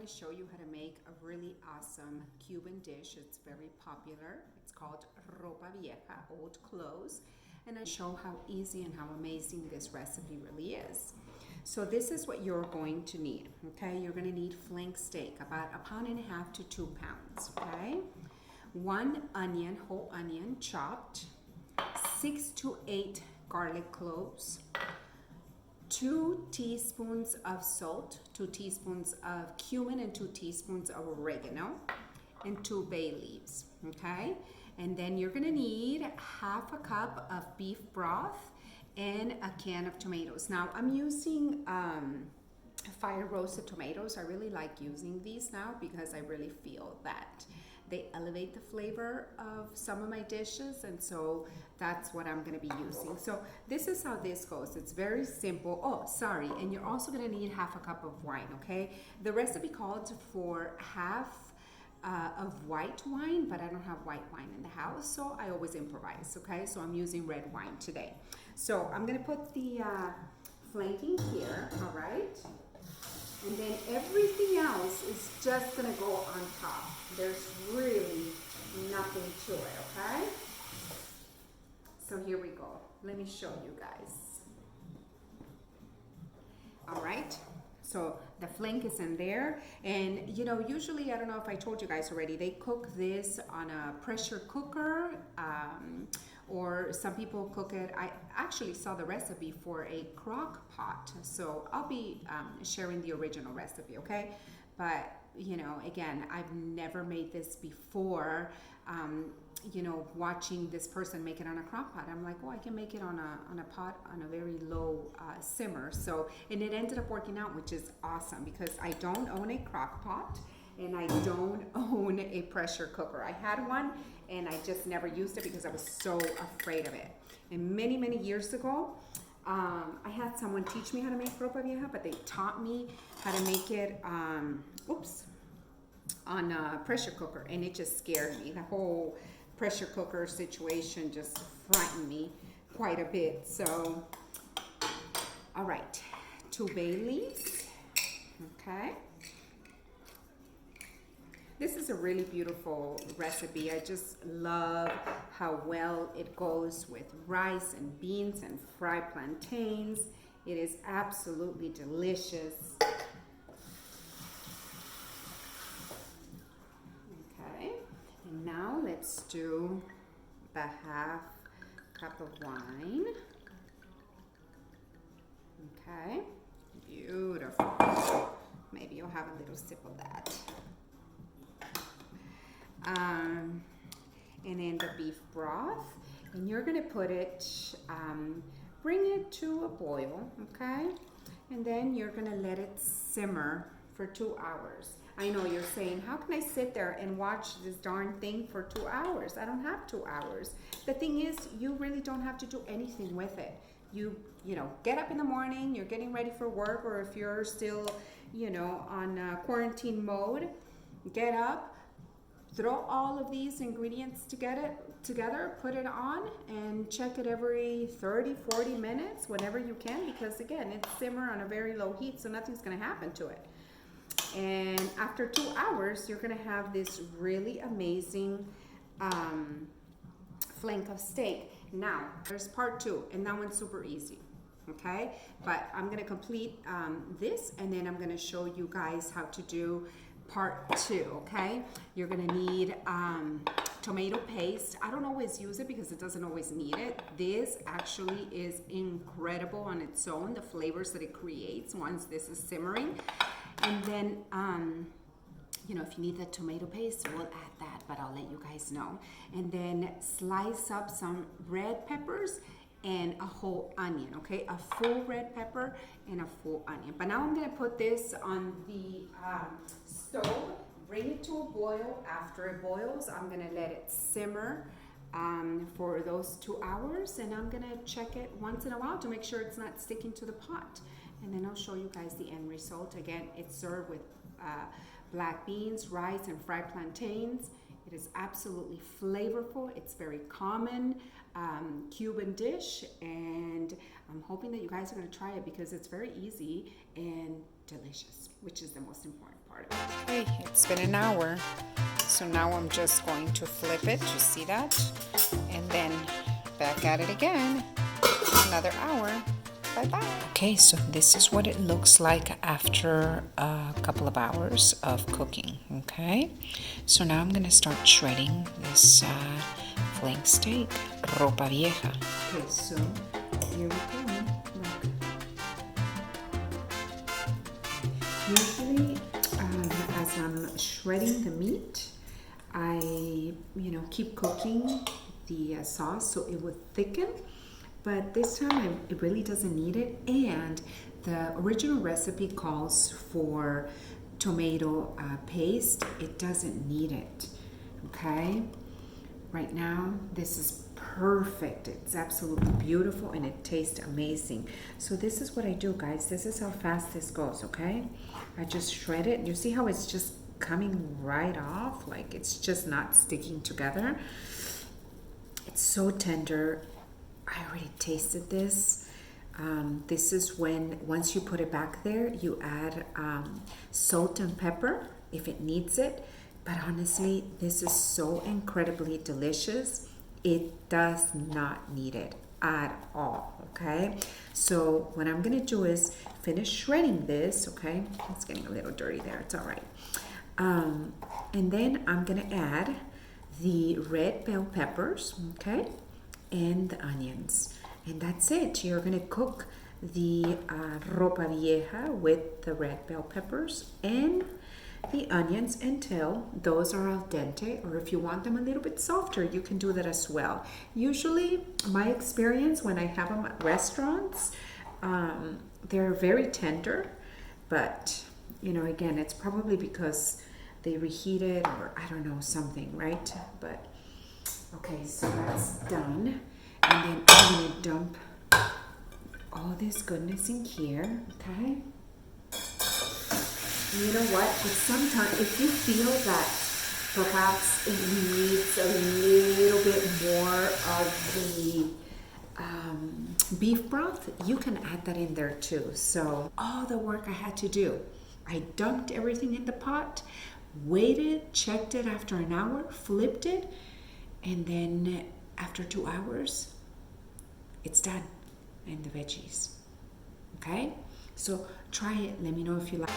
going to show you how to make a really awesome Cuban dish. It's very popular. It's called ropa vieja, old clothes. And I show how easy and how amazing this recipe really is. So this is what you're going to need, okay? You're going to need flank steak, about 1.5 pounds to 2 pounds, okay? 1 onion, whole onion, chopped, 6 to 8 garlic cloves, 2 teaspoons of salt, 2 teaspoons of cumin, and 2 teaspoons of oregano, and 2 bay leaves, okay? And then you're gonna need 1/2 cup of beef broth and a can of tomatoes. Now I'm using fire roasted tomatoes. I really like using these now because I really feel that they elevate the flavor of some of my dishes, and so that's what I'm going to be using. So this is how this goes. It's very simple. Oh, sorry, and you're also going to need 1/2 cup of wine, okay? The recipe called for half of white wine, but I don't have white wine in the house, so I always improvise, okay? So I'm using red wine today. So I'm going to put the flanking here, all right? And then everything else is just gonna go on top. There's really nothing to it, okay? So here we go. Let me show you guys. All right, so the flank is in there. And you know, usually, I don't know if I told you guys already, they cook this on a pressure cooker, or some people cook it. I actually saw the recipe for a crock pot, so I'll be sharing the original recipe, okay? But you know, again, I've never made this before. You know, watching this person make it on a crock pot, I'm like, oh, I can make it on a pot on a very low simmer. So, and it ended up working out, which is awesome because I don't own a crock pot and I don't own a pressure cooker. I had one and I just never used it because I was so afraid of it. And many, many years ago, I had someone teach me how to make ropa vieja, but they taught me how to make it, on a pressure cooker, and it just scared me. The whole pressure cooker situation just frightened me quite a bit. So, all right, 2 bay leaves, okay? This is a really beautiful recipe. I just love how well it goes with rice and beans and fried plantains. It is absolutely delicious. Okay, and now let's do the 1/2 cup of wine. Okay, beautiful. Maybe you'll have a little sip of that. And then the beef broth, and you're gonna put it, bring it to a boil, okay? And then you're gonna let it simmer for 2 hours. I know you're saying, how can I sit there and watch this darn thing for 2 hours? I don't have 2 hours. The thing is, you really don't have to do anything with it. You know, get up in the morning, you're getting ready for work, or if you're still, you know, on quarantine mode, get up, throw all of these ingredients together, put it on, and check it every 30, 40 minutes, whenever you can, because again, it's simmer on a very low heat, so nothing's gonna happen to it. And after 2 hours, you're gonna have this really amazing flank of steak. Now, there's part 2, and that one's super easy, okay? But I'm gonna complete this, and then I'm gonna show you guys how to do part 2, okay? You're gonna need tomato paste. I don't always use it because it doesn't always need it. This actually is incredible on its own, the flavors that it creates once this is simmering. And then, you know, if you need the tomato paste, we'll add that, but I'll let you guys know. And then slice up some red peppers and a whole onion, okay? A full red pepper and a full onion. But now I'm gonna put this on the stove, bring it to a boil. After it boils, I'm gonna let it simmer for those 2 hours, and I'm gonna check it once in a while to make sure it's not sticking to the pot. And then I'll show you guys the end result. Again, it's served with black beans, rice, and fried plantains. It is absolutely flavorful. It's very common Cuban dish, and I'm hoping that you guys are going to try it because it's very easy and delicious, which is the most important part. Hey, it's been an hour, so now I'm just going to flip it. You see that? And then back at it again. Another hour. Bye-bye. Okay, so this is what it looks like after a couple of hours of cooking. Okay, so now I'm gonna start shredding this flank steak, ropa vieja. Okay, so here we go. Look. Usually, as I'm shredding the meat, I keep cooking the sauce so it would thicken. But this time it really doesn't need it, and the original recipe calls for tomato paste. It doesn't need it, okay? Right now, this is perfect. It's absolutely beautiful, and it tastes amazing. So this is what I do, guys. This is how fast this goes, okay? I just shred it. You see how it's just coming right off? Like it's just not sticking together. It's so tender. I already tasted this. This is when, once you put it back there, you add salt and pepper if it needs it. But honestly, this is so incredibly delicious. It does not need it at all, okay? So what I'm gonna do is finish shredding this, okay? It's getting a little dirty there, it's all right. And then I'm gonna add the red bell peppers, okay? And the onions, and that's it. You're gonna cook the ropa vieja with the red bell peppers and the onions until those are al dente, or if you want them a little bit softer, you can do that as well. Usually, my experience when I have them at restaurants, they're very tender, but again, it's probably because they reheated or I don't know, something, right? But okay, so that's done. And then I'm gonna dump all this goodness in here, okay? You know what? Sometimes, if you feel that perhaps it needs a little bit more of the beef broth, you can add that in there too. So all the work I had to do, I dumped everything in the pot, waited, checked it after an hour, flipped it, and then after 2 hours, it's done. And the veggies. Okay? So try it. Let me know if you like.